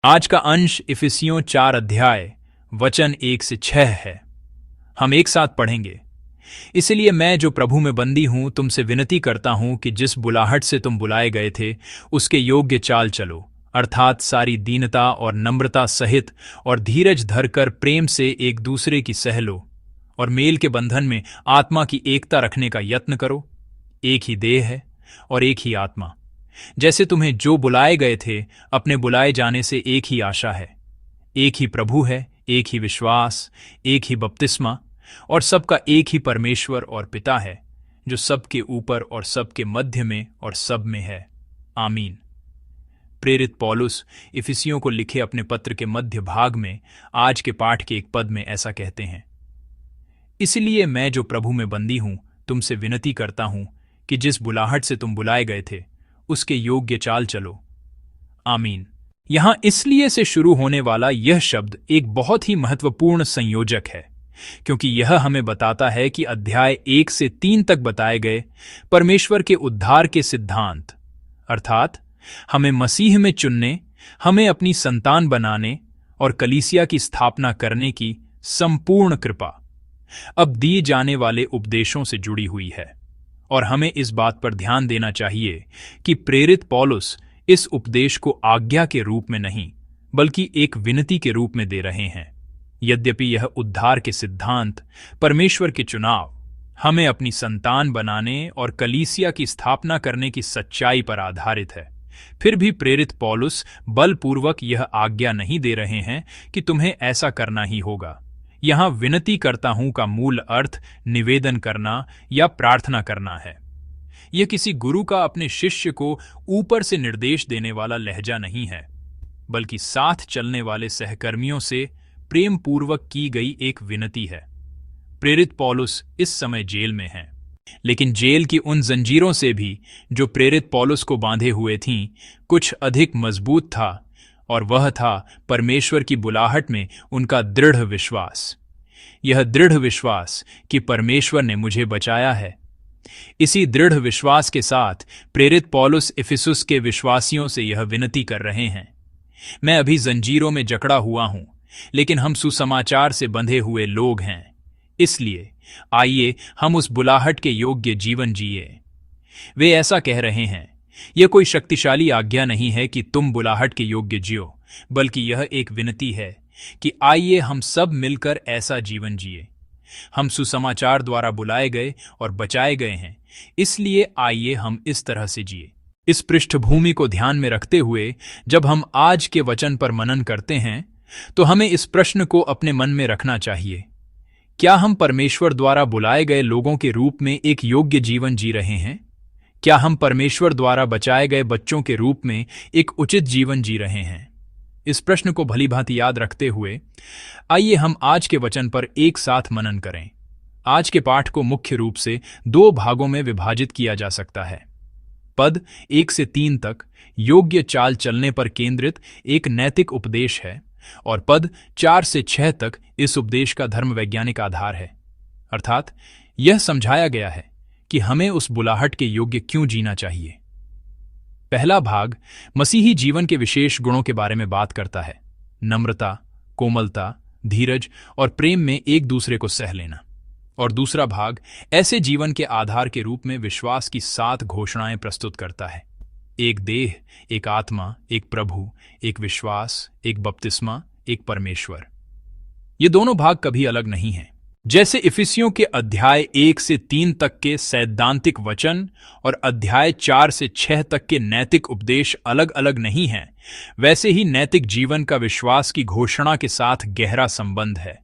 आज का अंश इफिसियों 4 अध्याय वचन 1 से 6 है। हम एक साथ पढ़ेंगे। इसलिए मैं जो प्रभु में बंदी हूं तुमसे विनती करता हूं कि जिस बुलाहट से तुम बुलाए गए थे उसके योग्य चाल चलो, अर्थात सारी दीनता और नम्रता सहित और धीरज धरकर प्रेम से एक दूसरे की सह लो और मेल के बंधन में आत्मा की एकता रखने का यत्न करो। एक ही देह है और एक ही आत्मा, जैसे तुम्हें जो बुलाए गए थे अपने बुलाए जाने से एक ही आशा है। एक ही प्रभु है, एक ही विश्वास, एक ही बपतिस्मा और सबका एक ही परमेश्वर और पिता है, जो सबके ऊपर और सबके मध्य में और सब में है। आमीन। प्रेरित पौलुस इफिसियों को लिखे अपने पत्र के मध्य भाग में आज के पाठ के एक पद में ऐसा कहते हैं, इसलिए मैं जो प्रभु में बंदी हूं तुमसे विनती करता हूं कि जिस बुलाहट से तुम बुलाए गए थे उसके योग्य चाल चलो। आमीन। यहां इसलिए से शुरू होने वाला यह शब्द एक बहुत ही महत्वपूर्ण संयोजक है, क्योंकि यह हमें बताता है कि अध्याय 1 से 3 तक बताए गए परमेश्वर के उद्धार के सिद्धांत, अर्थात हमें मसीह में चुनने, हमें अपनी संतान बनाने और कलीसिया की स्थापना करने की संपूर्ण कृपा अब दिए जाने वाले उपदेशों से जुड़ी हुई है। और हमें इस बात पर ध्यान देना चाहिए कि प्रेरित पौलुस इस उपदेश को आज्ञा के रूप में नहीं बल्कि एक विनती के रूप में दे रहे हैं। यद्यपि यह उद्धार के सिद्धांत, परमेश्वर के चुनाव, हमें अपनी संतान बनाने और कलीसिया की स्थापना करने की सच्चाई पर आधारित है, फिर भी प्रेरित पौलुस बलपूर्वक यह आज्ञा नहीं दे रहे हैं कि तुम्हें ऐसा करना ही होगा। यहां विनती करता हूं का मूल अर्थ निवेदन करना या प्रार्थना करना है। यह किसी गुरु का अपने शिष्य को ऊपर से निर्देश देने वाला लहजा नहीं है, बल्कि साथ चलने वाले सहकर्मियों से प्रेम पूर्वक की गई एक विनती है। प्रेरित पौलुस इस समय जेल में हैं, लेकिन जेल की उन जंजीरों से भी जो प्रेरित पौलुस को बांधे हुए थीं, कुछ अधिक मजबूत था, और वह था परमेश्वर की बुलाहट में उनका दृढ़ विश्वास। यह दृढ़ विश्वास कि परमेश्वर ने मुझे बचाया है। इसी दृढ़ विश्वास के साथ प्रेरित पौलुस इफिसुस के विश्वासियों से यह विनती कर रहे हैं, मैं अभी जंजीरों में जकड़ा हुआ हूं, लेकिन हम सुसमाचार से बंधे हुए लोग हैं। इसलिए आइए हम उस बुलाहट के योग्य जीवन जिए। वे ऐसा कह रहे हैं, यह कोई शक्तिशाली आज्ञा नहीं है कि तुम बुलाहट के योग्य जियो, बल्कि यह एक विनती है कि आइए हम सब मिलकर ऐसा जीवन जिए। हम सुसमाचार द्वारा बुलाए गए और बचाए गए हैं, इसलिए आइए हम इस तरह से जिए। इस पृष्ठभूमि को ध्यान में रखते हुए जब हम आज के वचन पर मनन करते हैं तो हमें इस प्रश्न को अपने मन में रखना चाहिए, क्या हम परमेश्वर द्वारा बुलाए गए लोगों के रूप में एक योग्य जीवन जी रहे हैं? क्या हम परमेश्वर द्वारा बचाए गए बच्चों के रूप में एक उचित जीवन जी रहे हैं? इस प्रश्न को भली भांति याद रखते हुए आइए हम आज के वचन पर एक साथ मनन करें। आज के पाठ को मुख्य रूप से 2 भागों में विभाजित किया जा सकता है। पद 1 से 3 तक योग्य चाल चलने पर केंद्रित एक नैतिक उपदेश है, और पद 4 से 6 तक इस उपदेश का धर्म वैज्ञानिक आधार है। अर्थात यह समझाया गया है कि हमें उस बुलाहट के योग्य क्यों जीना चाहिए। पहला भाग मसीही जीवन के विशेष गुणों के बारे में बात करता है, नम्रता, कोमलता, धीरज और प्रेम में एक दूसरे को सह लेना। और दूसरा भाग ऐसे जीवन के आधार के रूप में विश्वास की 7 घोषणाएं प्रस्तुत करता है, एक देह, एक आत्मा, एक प्रभु, एक विश्वास, एक बपतिस्मा, एक परमेश्वर। ये दोनों भाग कभी अलग नहीं हैं। जैसे इफिसियों के अध्याय 1 से 3 तक के सैद्धांतिक वचन और अध्याय 4 से 6 तक के नैतिक उपदेश अलग अलग नहीं हैं, वैसे ही नैतिक जीवन का विश्वास की घोषणा के साथ गहरा संबंध है।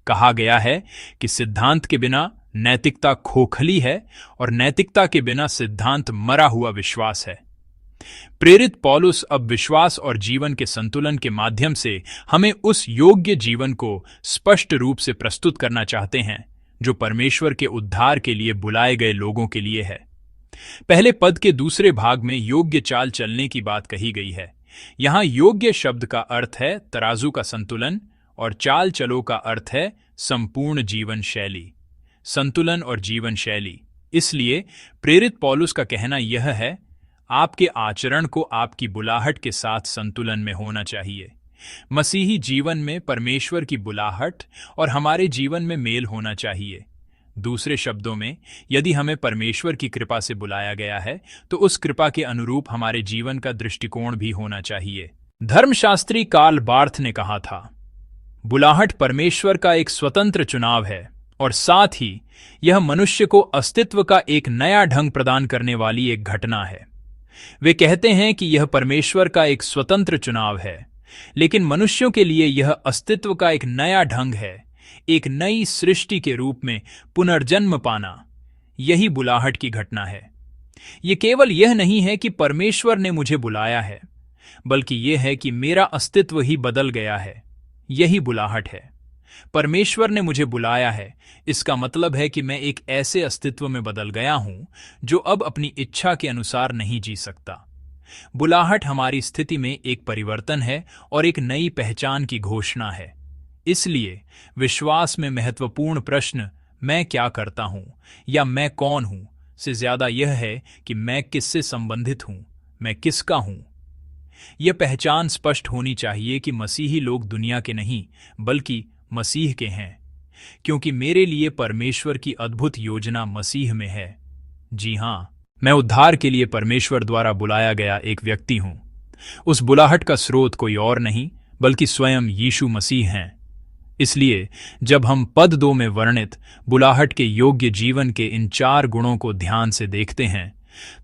कहा गया है कि सिद्धांत के बिना नैतिकता खोखली है और नैतिकता के बिना सिद्धांत मरा हुआ विश्वास है। प्रेरित पौलुस अब विश्वास और जीवन के संतुलन के माध्यम से हमें उस योग्य जीवन को स्पष्ट रूप से प्रस्तुत करना चाहते हैं जो परमेश्वर के उद्धार के लिए बुलाए गए लोगों के लिए है। पहले पद के दूसरे भाग में योग्य चाल चलने की बात कही गई है। यहां योग्य शब्द का अर्थ है तराजू का संतुलन और चाल चलो का अर्थ है संपूर्ण जीवन शैली, संतुलन और जीवन शैली। इसलिए प्रेरित पौलुस का कहना यह है, आपके आचरण को आपकी बुलाहट के साथ संतुलन में होना चाहिए। मसीही जीवन में परमेश्वर की बुलाहट और हमारे जीवन में मेल होना चाहिए। दूसरे शब्दों में, यदि हमें परमेश्वर की कृपा से बुलाया गया है तो उस कृपा के अनुरूप हमारे जीवन का दृष्टिकोण भी होना चाहिए। धर्मशास्त्री कार्ल बार्थ ने कहा था, बुलाहट परमेश्वर का एक स्वतंत्र चुनाव है और साथ ही यह मनुष्य को अस्तित्व का एक नया ढंग प्रदान करने वाली एक घटना है। वे कहते हैं कि यह परमेश्वर का एक स्वतंत्र चुनाव है, लेकिन मनुष्यों के लिए यह अस्तित्व का एक नया ढंग है, एक नई सृष्टि के रूप में पुनर्जन्म पाना। यही बुलाहट की घटना है। यह केवल यह नहीं है कि परमेश्वर ने मुझे बुलाया है, बल्कि यह है कि मेरा अस्तित्व ही बदल गया है। यही बुलाहट है। परमेश्वर ने मुझे बुलाया है, इसका मतलब है कि मैं एक ऐसे अस्तित्व में बदल गया हूं जो अब अपनी इच्छा के अनुसार नहीं जी सकता। बुलाहट हमारी स्थिति में एक परिवर्तन है और एक नई पहचान की घोषणा है। इसलिए विश्वास में महत्वपूर्ण प्रश्न मैं क्या करता हूं या मैं कौन हूं से ज्यादा यह है कि मैं किससे संबंधित हूं, मैं किसका हूं। यह पहचान स्पष्ट होनी चाहिए कि मसीही लोग दुनिया के नहीं बल्कि मसीह के हैं, क्योंकि मेरे लिए परमेश्वर की अद्भुत योजना मसीह में है। जी हां, मैं उद्धार के लिए परमेश्वर द्वारा बुलाया गया एक व्यक्ति हूं। उस बुलाहट का स्रोत कोई और नहीं बल्कि स्वयं यीशु मसीह हैं। इसलिए जब हम पद 2 में वर्णित बुलाहट के योग्य जीवन के इन 4 गुणों को ध्यान से देखते हैं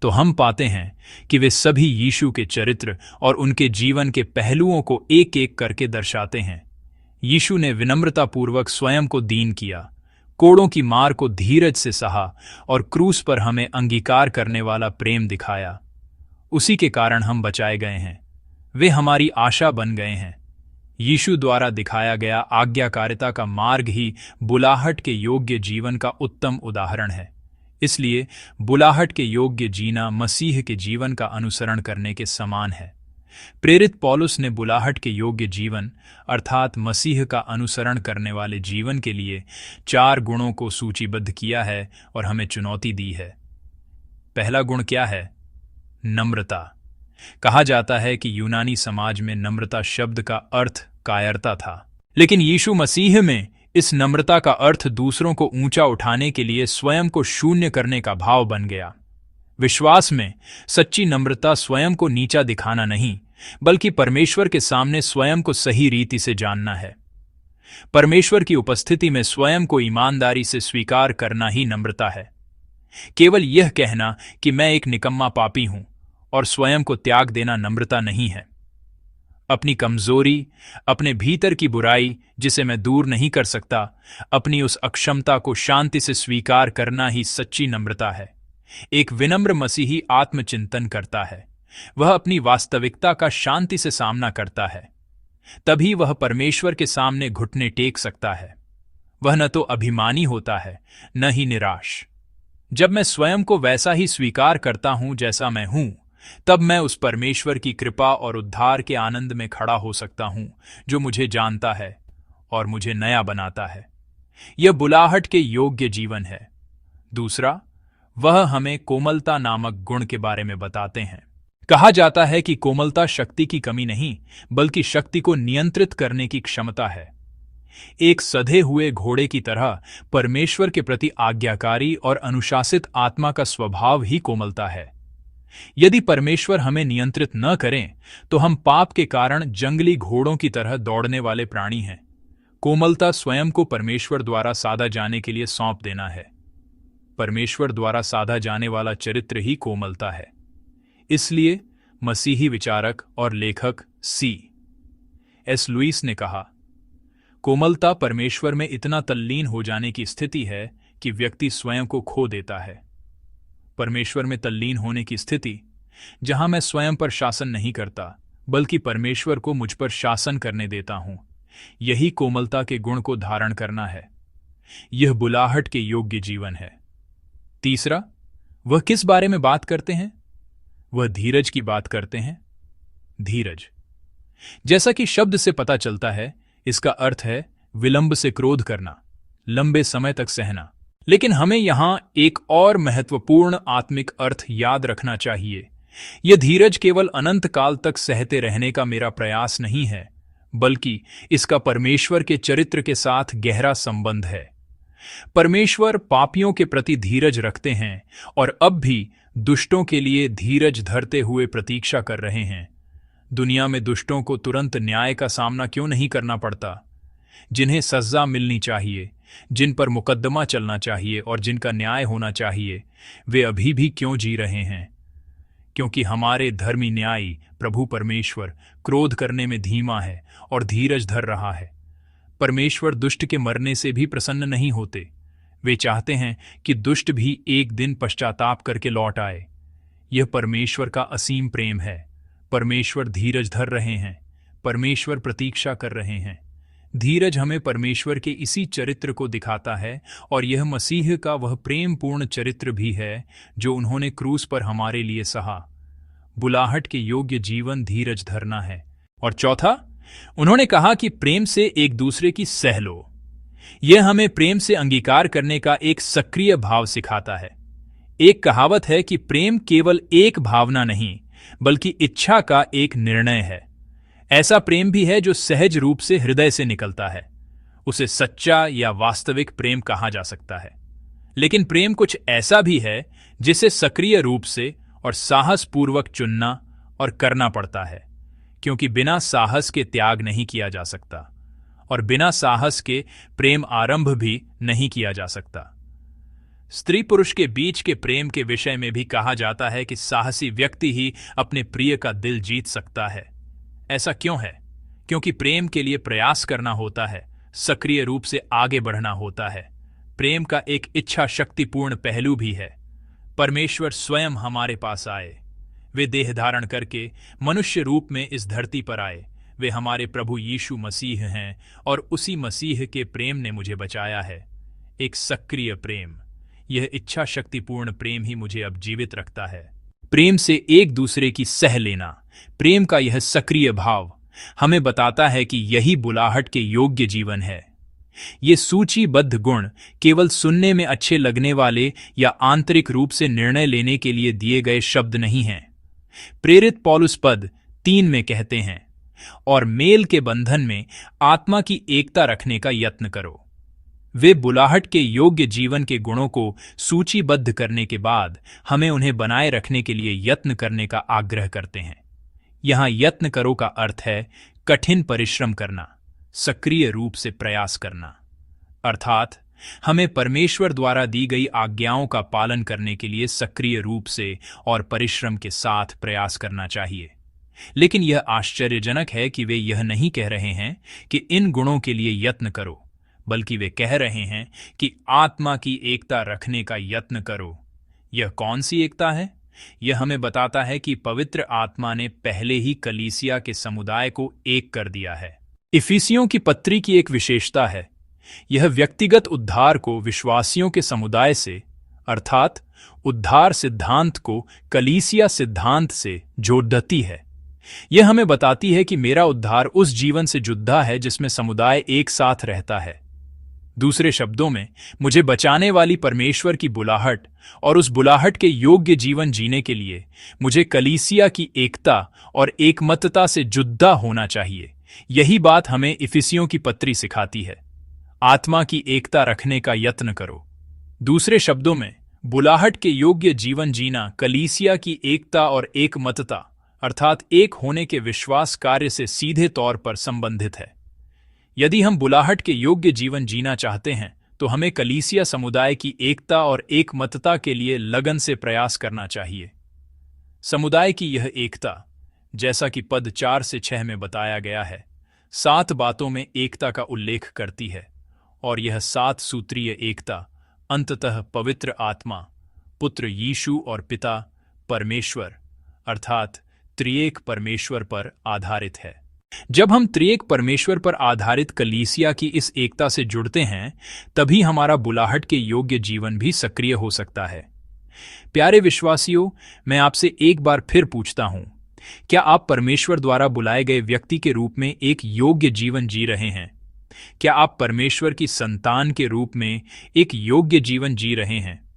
तो हम पाते हैं कि वे सभी यीशु के चरित्र और उनके जीवन के पहलुओं को एक एक करके दर्शाते हैं। यीशु ने विनम्रतापूर्वक स्वयं को दीन किया, कोड़ों की मार को धीरज से सहा और क्रूस पर हमें अंगीकार करने वाला प्रेम दिखाया। उसी के कारण हम बचाए गए हैं। वे हमारी आशा बन गए हैं। यीशु द्वारा दिखाया गया आज्ञाकारिता का मार्ग ही बुलाहट के योग्य जीवन का उत्तम उदाहरण है। इसलिए बुलाहट के योग्य जीना मसीह के जीवन का अनुसरण करने के समान है। प्रेरित पौलुस ने बुलाहट के योग्य जीवन अर्थात मसीह का अनुसरण करने वाले जीवन के लिए 4 गुणों को सूचीबद्ध किया है और हमें चुनौती दी है। पहला गुण क्या है? नम्रता। कहा जाता है कि यूनानी समाज में नम्रता शब्द का अर्थ कायरता था, लेकिन यीशु मसीह में इस नम्रता का अर्थ दूसरों को ऊंचा उठाने के लिए स्वयं को शून्य करने का भाव बन गया। विश्वास में सच्ची नम्रता स्वयं को नीचा दिखाना नहीं बल्कि परमेश्वर के सामने स्वयं को सही रीति से जानना है। परमेश्वर की उपस्थिति में स्वयं को ईमानदारी से स्वीकार करना ही नम्रता है। केवल यह कहना कि मैं एक निकम्मा पापी हूं और स्वयं को त्याग देना नम्रता नहीं है। अपनी कमजोरी, अपने भीतर की बुराई जिसे मैं दूर नहीं कर सकता, अपनी उस अक्षमता को शांति से स्वीकार करना ही सच्ची नम्रता है। एक विनम्र मसीही आत्मचिंतन करता है। वह अपनी वास्तविकता का शांति से सामना करता है। तभी वह परमेश्वर के सामने घुटने टेक सकता है। वह न तो अभिमानी होता है न ही निराश। जब मैं स्वयं को वैसा ही स्वीकार करता हूं जैसा मैं हूं, तब मैं उस परमेश्वर की कृपा और उद्धार के आनंद में खड़ा हो सकता हूं जो मुझे जानता है और मुझे नया बनाता है। यह बुलाहट के योग्य जीवन है। दूसरा, वह हमें कोमलता नामक गुण के बारे में बताते हैं। कहा जाता है कि कोमलता शक्ति की कमी नहीं बल्कि शक्ति को नियंत्रित करने की क्षमता है। एक सधे हुए घोड़े की तरह परमेश्वर के प्रति आज्ञाकारी और अनुशासित आत्मा का स्वभाव ही कोमलता है। यदि परमेश्वर हमें नियंत्रित न करें तो हम पाप के कारण जंगली घोड़ों की तरह दौड़ने वाले प्राणी हैं। कोमलता स्वयं को परमेश्वर द्वारा साधा जाने के लिए सौंप देना है। परमेश्वर द्वारा साधा जाने वाला चरित्र ही कोमलता है। इसलिए मसीही विचारक और लेखक C.S. लुईस ने कहा, कोमलता परमेश्वर में इतना तल्लीन हो जाने की स्थिति है कि व्यक्ति स्वयं को खो देता है। परमेश्वर में तल्लीन होने की स्थिति जहां मैं स्वयं पर शासन नहीं करता बल्कि परमेश्वर को मुझ पर शासन करने देता हूं, यही कोमलता के गुण को धारण करना है। यह बुलाहट के योग्य जीवन है। तीसरा, वह किस बारे में बात करते हैं? वह धीरज की बात करते हैं। धीरज, जैसा कि शब्द से पता चलता है, इसका अर्थ है विलंब से क्रोध करना, लंबे समय तक सहना। लेकिन हमें यहां एक और महत्वपूर्ण आत्मिक अर्थ याद रखना चाहिए यह धीरज केवल अनंत काल तक सहते रहने का मेरा प्रयास नहीं है, बल्कि इसका परमेश्वर के चरित्र के साथ गहरा संबंध है। परमेश्वर पापियों के प्रति धीरज रखते हैं और अब भी दुष्टों के लिए धीरज धरते हुए प्रतीक्षा कर रहे हैं। दुनिया में दुष्टों को तुरंत न्याय का सामना क्यों नहीं करना पड़ता? जिन्हें सजा मिलनी चाहिए, जिन पर मुकदमा चलना चाहिए और जिनका न्याय होना चाहिए, वे अभी भी क्यों जी रहे हैं? क्योंकि हमारे धर्मी न्यायी प्रभु परमेश्वर क्रोध करने में धीमा है और धीरज धर रहा है। परमेश्वर दुष्ट के मरने से भी प्रसन्न नहीं होते। वे चाहते हैं कि दुष्ट भी एक दिन पश्चाताप करके लौट आए। यह परमेश्वर का असीम प्रेम है। परमेश्वर धीरज धर रहे हैं। परमेश्वर प्रतीक्षा कर रहे हैं। धीरज हमें परमेश्वर के इसी चरित्र को दिखाता है और यह मसीह का वह प्रेमपूर्ण चरित्र भी है जो उन्होंने क्रूस पर हमारे लिए सहा। बुलाहट के योग्य जीवन धीरज धरना है। और चौथा, उन्होंने कहा कि प्रेम से एक दूसरे की सह लो। यह हमें प्रेम से अंगीकार करने का एक सक्रिय भाव सिखाता है। एक कहावत है कि प्रेम केवल एक भावना नहीं, बल्कि इच्छा का एक निर्णय है। ऐसा प्रेम भी है जो सहज रूप से हृदय से निकलता है। उसे सच्चा या वास्तविक प्रेम कहा जा सकता है। लेकिन प्रेम कुछ ऐसा भी है जिसे सक्रिय रूप से और साहसपूर्वक चुनना और करना पड़ता है, क्योंकि बिना साहस के त्याग नहीं किया जा सकता और बिना साहस के प्रेम आरंभ भी नहीं किया जा सकता। स्त्री पुरुष के बीच के प्रेम के विषय में भी कहा जाता है कि साहसी व्यक्ति ही अपने प्रिय का दिल जीत सकता है। ऐसा क्यों है? क्योंकि प्रेम के लिए प्रयास करना होता है, सक्रिय रूप से आगे बढ़ना होता है। प्रेम का एक इच्छा शक्तिपूर्ण पहलू भी है। परमेश्वर स्वयं हमारे पास आए। वे देह धारण करके मनुष्य रूप में इस धरती पर आए। वे हमारे प्रभु यीशु मसीह हैं और उसी मसीह के प्रेम ने मुझे बचाया है। एक सक्रिय प्रेम, यह इच्छा शक्तिपूर्ण प्रेम ही मुझे अब जीवित रखता है। प्रेम से एक दूसरे की सह लेना, प्रेम का यह सक्रिय भाव हमें बताता है कि यही बुलाहट के योग्य जीवन है। ये सूचीबद्ध गुण केवल सुनने में अच्छे लगने वाले या आंतरिक रूप से निर्णय लेने के लिए दिए गए शब्द नहीं हैं। प्रेरित पौलुस पद 3 में कहते हैं, और मेल के बंधन में आत्मा की एकता रखने का यत्न करो। वे बुलाहट के योग्य जीवन के गुणों को सूचीबद्ध करने के बाद हमें उन्हें बनाए रखने के लिए यत्न करने का आग्रह करते हैं। यहां यत्न करो का अर्थ है कठिन परिश्रम करना, सक्रिय रूप से प्रयास करना। अर्थात हमें परमेश्वर द्वारा दी गई आज्ञाओं का पालन करने के लिए सक्रिय रूप से और परिश्रम के साथ प्रयास करना चाहिए। लेकिन यह आश्चर्यजनक है कि वे यह नहीं कह रहे हैं कि इन गुणों के लिए यत्न करो, बल्कि वे कह रहे हैं कि आत्मा की एकता रखने का यत्न करो। यह कौन सी एकता है? यह हमें बताता है कि पवित्र आत्मा ने पहले ही कलीसिया के समुदाय को एक कर दिया है। इफिसियों की पत्री की एक विशेषता है, यह व्यक्तिगत उद्धार को विश्वासियों के समुदाय से, अर्थात उद्धार सिद्धांत को कलीसिया सिद्धांत से जोड़ती है। यह हमें बताती है कि मेरा उद्धार उस जीवन से जुड़ा है जिसमें समुदाय एक साथ रहता है। दूसरे शब्दों में, मुझे बचाने वाली परमेश्वर की बुलाहट और उस बुलाहट के योग्य जीवन जीने के लिए मुझे कलीसिया की एकता और एकमतता से जुड़ा होना चाहिए। यही बात हमें इफिसियों की पत्री सिखाती है। आत्मा की एकता रखने का यत्न करो। दूसरे शब्दों में, बुलाहट के योग्य जीवन जीना कलीसिया की एकता और एकमतता अर्थात एक होने के विश्वास कार्य से सीधे तौर पर संबंधित है। यदि हम बुलाहट के योग्य जीवन जीना चाहते हैं तो हमें कलीसिया समुदाय की एकता और एकमतता के लिए लगन से प्रयास करना चाहिए। समुदाय की यह एकता, जैसा कि पद 4 से 6 में बताया गया है, 7 बातों में एकता का उल्लेख करती है और यह 7 सूत्रीय एकता अंततः पवित्र आत्मा, पुत्र यीशु और पिता परमेश्वर अर्थात त्रिएक परमेश्वर पर आधारित है। जब हम त्रिएक परमेश्वर पर आधारित कलीसिया की इस एकता से जुड़ते हैं, तभी हमारा बुलाहट के योग्य जीवन भी सक्रिय हो सकता है। प्यारे विश्वासियों, मैं आपसे एक बार फिर पूछता हूं, क्या आप परमेश्वर द्वारा बुलाए गए व्यक्ति के रूप में एक योग्य जीवन जी रहे हैं? क्या आप परमेश्वर की संतान के रूप में एक योग्य जीवन जी रहे हैं?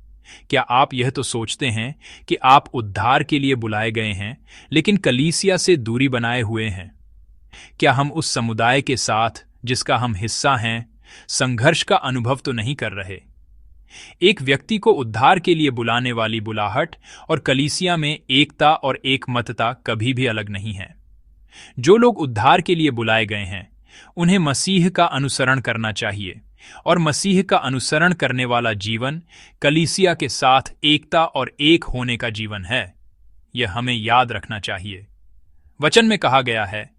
क्या आप यह तो सोचते हैं कि आप उद्धार के लिए बुलाए गए हैं, लेकिन कलीसिया से दूरी बनाए हुए हैं? क्या हम उस समुदाय के साथ, जिसका हम हिस्सा हैं, संघर्ष का अनुभव तो नहीं कर रहे? एक व्यक्ति को उद्धार के लिए बुलाने वाली बुलाहट और कलीसिया में एकता और एकमतता कभी भी अलग नहीं है। जो लोग उद्धार के लिए बुलाए गए हैं, उन्हें मसीह का अनुसरण करना चाहिए, और मसीह का अनुसरण करने वाला जीवन कलीसिया के साथ एकता और एक होने का जीवन है। यह हमें याद रखना चाहिए। वचन में कहा गया है,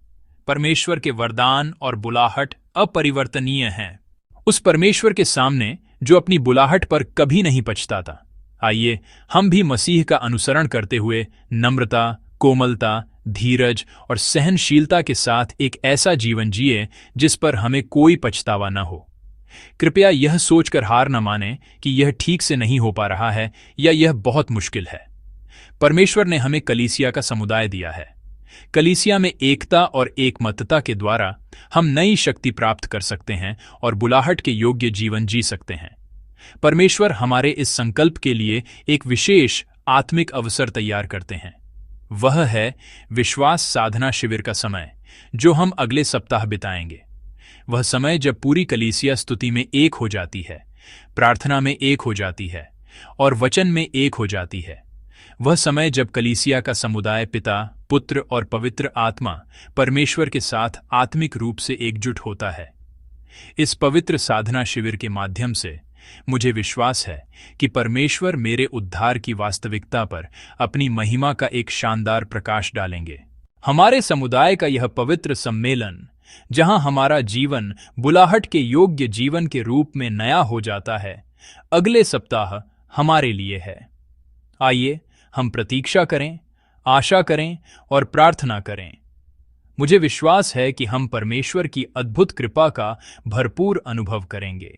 परमेश्वर के वरदान और बुलाहट अपरिवर्तनीय हैं। उस परमेश्वर के सामने जो अपनी बुलाहट पर कभी नहीं पछताता, आइए हम भी मसीह का अनुसरण करते हुए नम्रता, कोमलता, धीरज और सहनशीलता के साथ एक ऐसा जीवन जिए जिस पर हमें कोई पछतावा न हो। कृपया यह सोचकर हार न माने कि यह ठीक से नहीं हो पा रहा है या यह बहुत मुश्किल है। परमेश्वर ने हमें कलीसिया का समुदाय दिया है। कलीसिया में एकता और एकमतता के द्वारा हम नई शक्ति प्राप्त कर सकते हैं और बुलाहट के योग्य जीवन जी सकते हैं। परमेश्वर हमारे इस संकल्प के लिए एक विशेष आत्मिक अवसर तैयार करते हैं। वह है विश्वास साधना शिविर का समय, जो हम अगले सप्ताह बिताएंगे। वह समय जब पूरी कलीसिया स्तुति में एक हो जाती है, प्रार्थना में एक हो जाती है और वचन में एक हो जाती है। वह समय जब कलीसिया का समुदाय पिता, पुत्र और पवित्र आत्मा परमेश्वर के साथ आत्मिक रूप से एकजुट होता है। इस पवित्र साधना शिविर के माध्यम से मुझे विश्वास है कि परमेश्वर मेरे उद्धार की वास्तविकता पर अपनी महिमा का एक शानदार प्रकाश डालेंगे। हमारे समुदाय का यह पवित्र सम्मेलन, जहां हमारा जीवन बुलाहट के योग्य जीवन के रूप में नया हो जाता है, अगले सप्ताह हमारे लिए है। आइए हम प्रतीक्षा करें, आशा करें और प्रार्थना करें। मुझे विश्वास है कि हम परमेश्वर की अद्भुत कृपा का भरपूर अनुभव करेंगे।